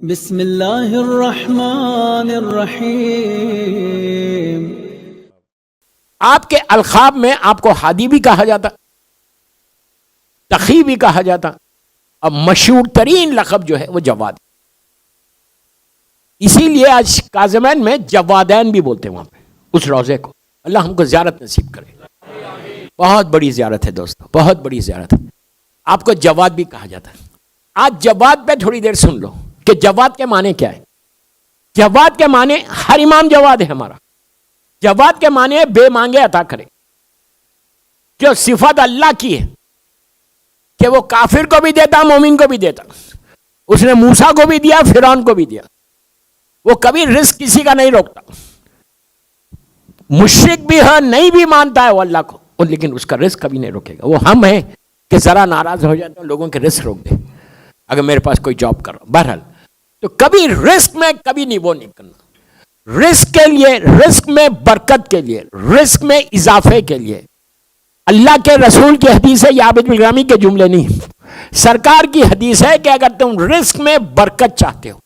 بسم اللہ الرحمن الرحیم۔ آپ کے القاب میں آپ کو ہادی بھی کہا جاتا، تقی بھی کہا جاتا، اور مشہور ترین لقب جو ہے وہ جواد۔ اسی لیے آج کاظمین میں جوادین بھی بولتے ہیں وہاں پہ اس روزے کو۔ اللہ ہم کو زیارت نصیب کرے۔ بہت بڑی زیارت ہے دوستو، بہت بڑی زیارت ہے۔ آپ کو جواد بھی کہا جاتا ہے۔ آج جواد پہ تھوڑی دیر سن لو کہ جواد کے معنی کیا ہے۔ جواد کے معنی ہر امام جواد ہے ہمارا۔ جواد کے معنی ہے بے مانگے عطا کرے، جو صفت اللہ کی ہے کہ وہ کافر کو بھی دیتا، مومن کو بھی دیتا۔ اس نے موسیٰ کو بھی دیا، فرعون کو بھی دیا۔ وہ کبھی رزق کسی کا نہیں روکتا۔ مشرک بھی ہے، نہیں بھی مانتا ہے وہ اللہ کو، لیکن اس کا رزق کبھی نہیں روکے گا۔ وہ ہم ہیں کہ ذرا ناراض ہو جاتے ہیں، لوگوں کے رزق روک دے اگر میرے پاس کوئی جاب کر رہا۔ بہرحال تو کبھی رزق میں کبھی نہیں وہ نہیں کرنا۔ رزق کے لیے، رزق میں برکت کے لیے، رزق میں اضافے کے لیے اللہ کے رسول کی حدیث ہے، یہ عابد الگرامی کے جملے نہیں، سرکار کی حدیث ہے کہ اگر تم رزق میں برکت چاہتے ہو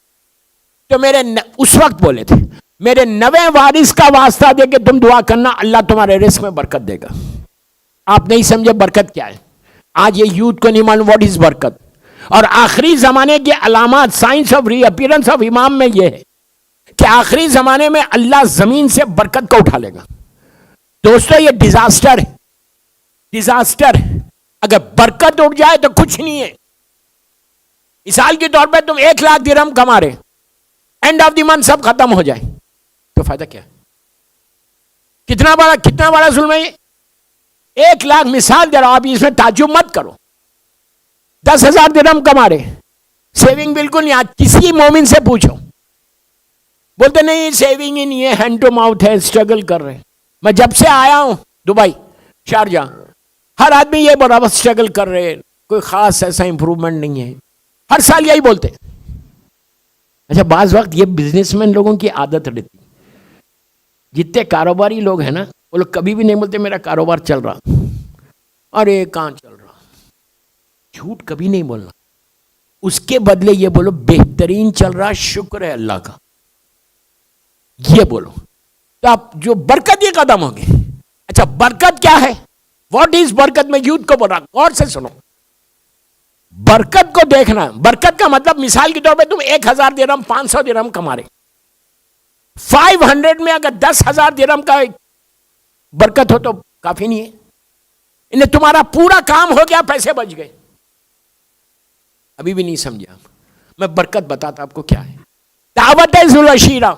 تو میرے اس وقت بولے تھے میرے 90 وارث کا واسطہ دے کہ تم دعا کرنا اللہ تمہارے رزق میں برکت دے گا۔ آپ نہیں سمجھے برکت کیا ہے۔ آج یہ یوتھ کو نہیں معلوم واٹ از برکت۔ اور آخری زمانے کی علامات signs of reappearance of امام میں یہ ہے کہ آخری زمانے میں اللہ زمین سے برکت کو اٹھا لے گا۔ دوستو یہ ڈیزاسٹر ہے، ڈیزاسٹر ہے۔ اگر برکت اٹھ جائے تو کچھ نہیں ہے۔ مثال کے طور پہ تم 1 لاکھ درہم کما رہے، اینڈ آف دی منتھ سب ختم ہو جائے تو فائدہ کیا ہے؟ کتنا بڑا ظلم ہے یہ۔ 1 لاکھ مثال دے رہا ہوں، آپ اس میں تعجب مت کرو۔ 10,000 درہم کما رہے، سیونگ بالکل نہیں۔ آج کسی مومن سے پوچھو، بولتے نہیں سیونگ ہی نہیں ہے، ہینڈ ٹو ماؤتھ ہے، اسٹرگل کر رہے ہیں۔ میں جب سے آیا ہوں دبئی، شارجہ، ہر آدمی یہ بڑا بس اسٹرگل کر رہے ہیں، کوئی خاص ایسا امپروومنٹ نہیں ہے۔ ہر سال یہی بولتے۔ اچھا بعض وقت یہ بزنس مین لوگوں کی عادت رہتی، جتنے کاروباری لوگ ہیں نا وہ لوگ کبھی بھی نہیں بولتے میرا کاروبار چل رہا، ارے کہاں چل رہا۔ جھوٹ کبھی نہیں بولنا، اس کے بدلے یہ بولو بہترین چل رہا، شکر ہے اللہ کا، یہ بولو تو آپ جو برکت یہ قدم ہوگی۔ اچھا برکت کیا ہے، واٹ از برکت؟ میں یوتھ کو بول رہا، غور سے سنو۔ برکت کو دیکھنا، برکت کا مطلب مثال کے طور پہ تم 1,000 درہم 500 درہم کما رہے، 500 میں اگر 10,000 درہم کا برکت ہو تو کافی نہیں ہے۔ انہیں تمہارا پورا کام ہو گیا، پیسے بچ گئے۔ ابھی بھی نہیں سمجھا، میں برکت بتاتا آپ کو کیا ہے۔ دعوت ذوالعشیرہ،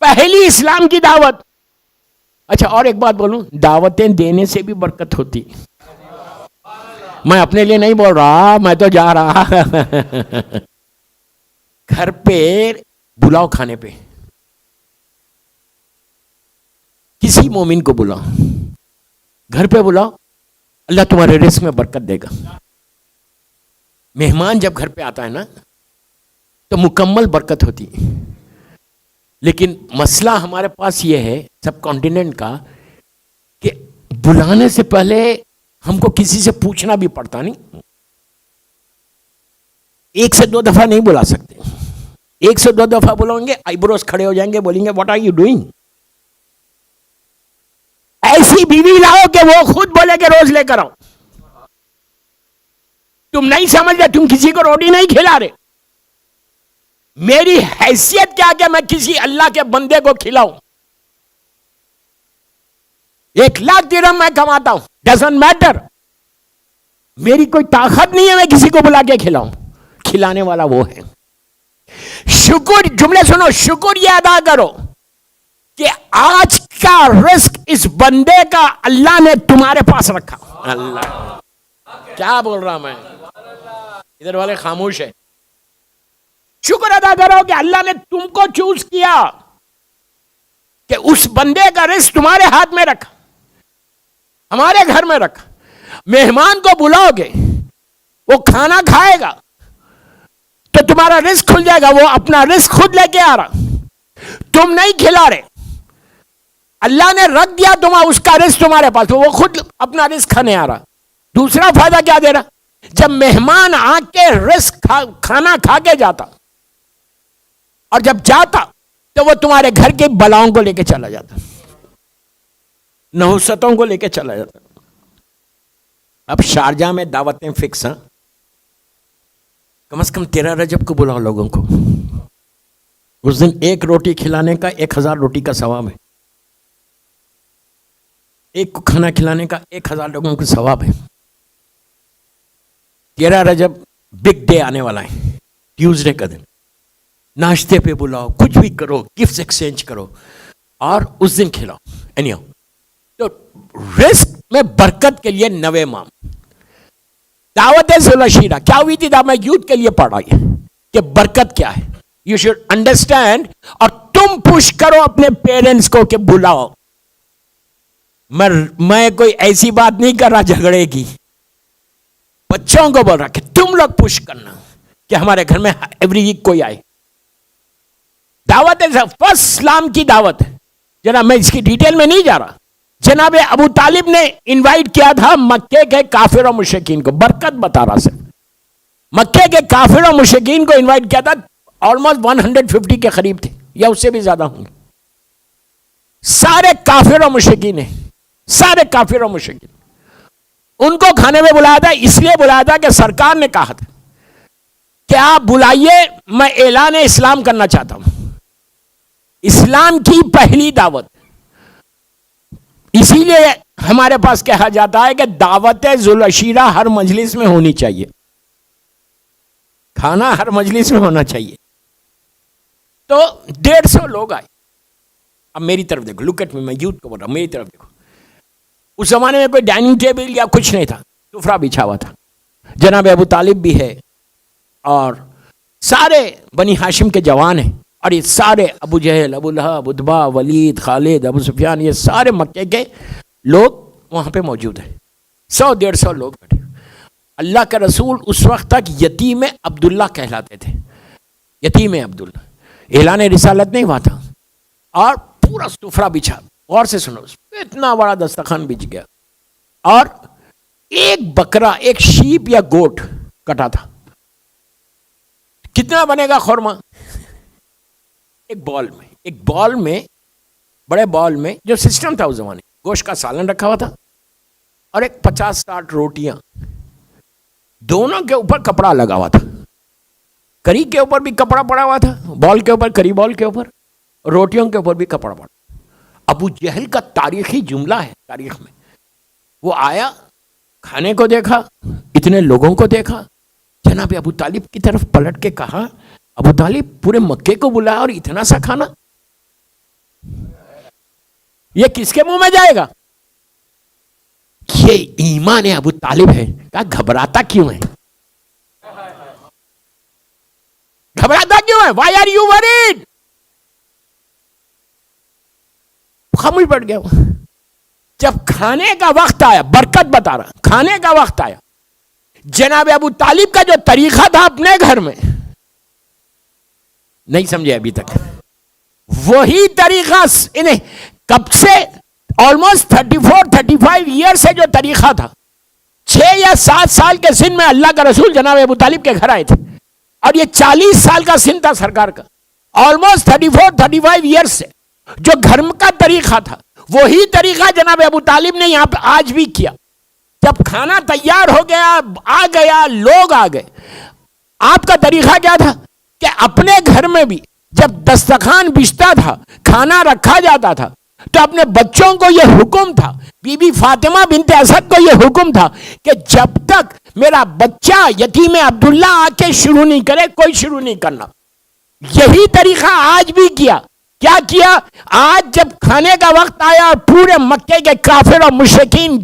پہلی اسلام کی دعوت۔ اچھا اور ایک بات بولوں، دعوتیں دینے سے بھی برکت ہوتی۔ میں اپنے لیے نہیں بول رہا، میں تو جا رہا گھر پہ بلاؤ، کھانے پہ کسی مومن کو بلاؤ، گھر پہ بلاؤ، اللہ تمہارے رزق میں برکت دے گا۔ مہمان جب گھر پہ آتا ہے نا تو مکمل برکت ہوتی۔ لیکن مسئلہ ہمارے پاس یہ ہے سب کانٹیننٹ کا کہ بلانے سے پہلے ہم کو کسی سے پوچھنا بھی پڑتا نہیں۔ 1 سے 2 دفعہ نہیں بلا سکتے۔ 1 سے 2 دفعہ بلائیں گے، آئی بروز کھڑے ہو جائیں گے، بولیں گے واٹ آر یو ڈوئنگ۔ ایسی بیوی لاؤ کہ وہ خود بولے کہ روز لے کر آؤ۔ تم نہیں سمجھ رہے، تم کسی کو روٹی نہیں کھلا رہے۔ میری حیثیت کیا کہ میں کسی اللہ کے بندے کو کھلاؤں۔ 1 لاکھ درہم میں کماتا ہوں، ڈزنٹ میٹر، میری کوئی طاقت نہیں ہے میں کسی کو بلا کے کھلاؤں، کھلانے والا وہ ہے۔ شکر، جملے سنو، شکر یہ ادا کرو کہ آج کا رزق اس بندے کا اللہ نے تمہارے پاس رکھا۔ اللہ کیا بول رہا میں، ادھر والے خاموش ہے۔ شکر ادا کرو کہ اللہ نے تم کو چوز کیا کہ اس بندے کا رزق تمہارے ہاتھ میں رکھا، ہمارے گھر میں رکھا۔ مہمان کو بلاؤ گے، وہ کھانا کھائے گا تو تمہارا رزق کھل جائے گا۔ وہ اپنا رزق خود لے کے آ رہا، تم نہیں کھلا رہے، اللہ نے رکھ دیا اس کا رزق تمہارے پاس، وہ خود اپنا رزق کھانے آ رہا۔ دوسرا فائدہ کیا دے رہا، جب مہمان آ کے رزق کھانا کھا کے جاتا اور جب جاتا تو وہ تمہارے گھر کی بلاؤں کو لے کے چلا جاتا, نحوستوں کو لے کے چلا جاتا. اب شارجہ میں دعوتیں فکس ہیں, کم از کم 13 رجب کو بلاؤ لوگوں کو. اس دن ایک روٹی کھلانے کا 1000 روٹی کا ثواب ہے, ایک کو کھانا کھلانے کا 1000 لوگوں کا ثواب ہے. 13 رجب بگ ڈے آنے والا ہے, ٹیوزڈے کا دن. ناشتے پہ بلاؤ, کچھ بھی کرو, گفٹ ایکسچینج کرو اور اس دن کھلاؤ. اینیو تو رزق میں برکت کے لیے 9 امام. دعوت ذوالعشیرہ کیا ہوئی تھی؟ میں یوتھ کے لیے پڑھا ہے کہ برکت کیا ہے. You should understand. اور تم پش کرو اپنے پیرنٹس کو کہ بلاؤ. میں کوئی ایسی بات نہیں کر رہا جھگڑے کی, بچوں کو بول رہا کہ تم لوگ پش کرنا کہ ہمارے گھر میں ایوری ویک کوئی آئے. دعوت فرسٹ اسلام کی دعوت ہے جناب, میں اس کی ڈیٹیل میں نہیں جا رہا. جناب ابو طالب نے انوائٹ کیا تھا مکے کے کافر و مشرکین کو, برکت بتا رہا سے مکے کے کافر و مشرکین کو انوائٹ کیا تھا. آلموسٹ 150 کے قریب تھے یا اس سے بھی زیادہ ہوں گے. سارے کافر و مشرکین ہیں, سارے کافر و مشرکین. ان کو کھانے میں بلایا تھا, اس لیے بلایا تھا کہ سرکار نے کہا تھا کہ آپ بلائیے, میں اعلان اسلام کرنا چاہتا ہوں. اسلام کی پہلی دعوت. اسی لیے ہمارے پاس کہا جاتا ہے کہ دعوت ذوالعشیرہ ہر مجلس میں ہونی چاہیے, کھانا ہر مجلس میں ہونا چاہیے. تو 150 لوگ آئے. اب میری طرف دیکھو, لک ایٹ می, میں یوتھ کو بول رہا ہوں, میری طرف دیکھو. اس زمانے میں کوئی ڈائننگ ٹیبل یا کچھ نہیں تھا, سفرہ بچھا ہوا تھا. جناب ابو طالب بھی ہے اور سارے بنی ہاشم کے جوان ہیں, اور یہ سارے ابو جہل, ابو لہب, عتبہ, ولید, خالد, ابو سفیان, یہ سارے مکے کے لوگ وہاں پہ موجود ہیں. 100-150 لوگ بیٹھے. اللہ کا رسول اس وقت تک یتیم عبداللہ کہلاتے تھے, یتیم عبداللہ. اعلان رسالت نہیں ہوا تھا, اور پورا سفرہ بچھا. غور سے سنو, اتنا بڑا دسترخوان بچ گیا, اور ایک بکرا, ایک شیپ یا گوٹ کٹا تھا. کتنا بنے گا خورما؟ ایک بال میں بڑے بال میں جو سسٹم تھا اس زمانے, گوشت کا سالن رکھا ہوا تھا اور ایک 50-60 روٹیاں, دونوں کے اوپر کپڑا لگا ہوا تھا. کری کے اوپر بھی کپڑا پڑا ہوا تھا, بال کے اوپر, کری بال کے اوپر, روٹیوں کے اوپر بھی کپڑا پڑا. ابو جہل کا تاریخی جملہ ہے تاریخ میں, وہ آیا, کھانے کو دیکھا, اتنے لوگوں کو دیکھا, جناب ابو طالب کی طرف پلٹ کے کہا, ابو طالب پورے مکے کو بلایا اور اتنا سا کھانا, یہ کس کے منہ میں جائے گا؟ یہ ایمان ابو طالب ہے. کہا گھبراتا کیوں ہے, گھبراتا کیوں ہے, وائی آر یو وریڈ؟ خاموش پڑ گیا. جب کھانے کا وقت آیا, برکت بتا رہا, کھانے کا وقت آیا, جناب ابو طالب کا جو طریقہ تھا اپنے گھر میں, نہیں سمجھے ابھی تک, وہی طریقہ انہیں کب سے آلموسٹ 34-35 ایئر سے جو طریقہ تھا, 6 یا 7 سال کے سن میں اللہ کا رسول جناب ابو طالب کے گھر آئے تھے, اور یہ 40 سال کا سن تھا سرکار کا. آلموسٹ 34-35 ایئر سے جو گھر کا طریقہ تھا, وہی طریقہ جناب ابو طالب نے یہاں پہ آج بھی کیا. جب کھانا تیار ہو گیا, آ گیا, لوگ آ گئے, آپ کا طریقہ کیا تھا کہ اپنے گھر میں بھی جب دسترخوان بچھتا تھا, کھانا رکھا جاتا تھا, تو اپنے بچوں کو یہ حکم تھا, بی بی فاطمہ بنت اسد کو یہ حکم تھا کہ جب تک میرا بچہ یتیم عبداللہ آ کے شروع نہیں کرے, کوئی شروع نہیں کرنا. یہی طریقہ آج بھی کیا. کیا کیا؟ آج جب کھانے کا وقت آیا اور پورے مکے کے کافر اور مشرکین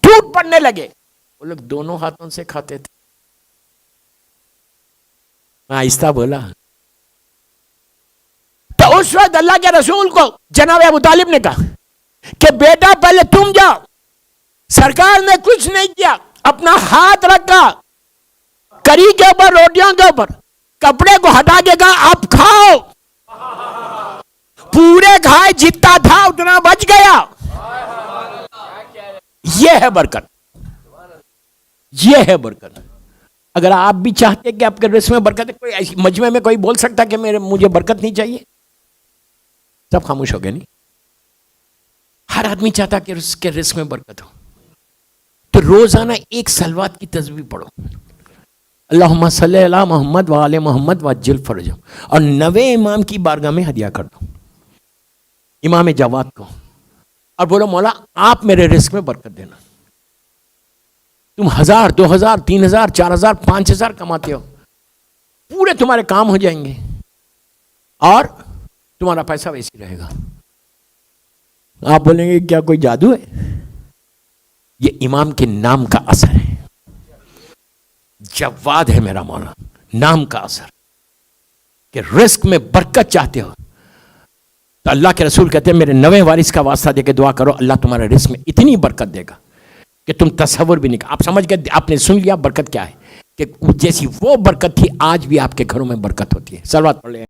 ٹوٹ پڑنے لگے, وہ لوگ دونوں ہاتھوں سے کھاتے تھے. میں آہستہ بولا. تو اس وقت اللہ کے رسول کو جناب ابو طالب نے کہا کہ بیٹا پہلے تم جاؤ. سرکار نے کچھ نہیں کیا, اپنا ہاتھ رکھا کری کے اوپر, روٹیوں کے اوپر, کپڑے کو ہٹا کے کہا آپ کھاؤ. پورے کھائے, جتنا تھا اتنا بچ گیا. یہ ہے برکت, یہ ہے برکت. اگر آپ بھی چاہتے کہ آپ کے رزق میں برکت ہے, کوئی ایسی مجمع میں کوئی بول سکتا کہ مجھے برکت نہیں چاہیے؟ سب خاموش ہو گئے نہیں. ہر آدمی چاہتا کہ اس کے رزق میں برکت ہو. تو روزانہ ایک صلوات کی تسبیح پڑھو, اللہم صلی علی محمد وآل محمد وعجل فرجہم, اور 90 امام کی بارگاہ میں ہدیہ کر دو, امام جواد کو, اور بولو مولا آپ میرے رزق میں برکت دینا. تم 1000 2000 3000 4000 5000 کماتے ہو, پورے تمہارے کام ہو جائیں گے اور تمہارا پیسہ ویسے رہے گا. آپ بولیں گے کیا کوئی جادو ہے؟ یہ امام کے نام کا اثر ہے. جواد ہے میرا مولا, نام کا اثر. کہ رزق میں برکت چاہتے ہو تو اللہ کے رسول کہتے ہیں میرے 90 وارث کا واسطہ دے کے دعا کرو, اللہ تمہارے رزق میں اتنی برکت دے گا کہ تم تصور بھی نہیں کر. آپ سمجھ گئے, آپ نے سن لیا برکت کیا ہے, کہ جیسی وہ برکت تھی آج بھی آپ کے گھروں میں برکت ہوتی ہے. صلوات پڑھ لیں.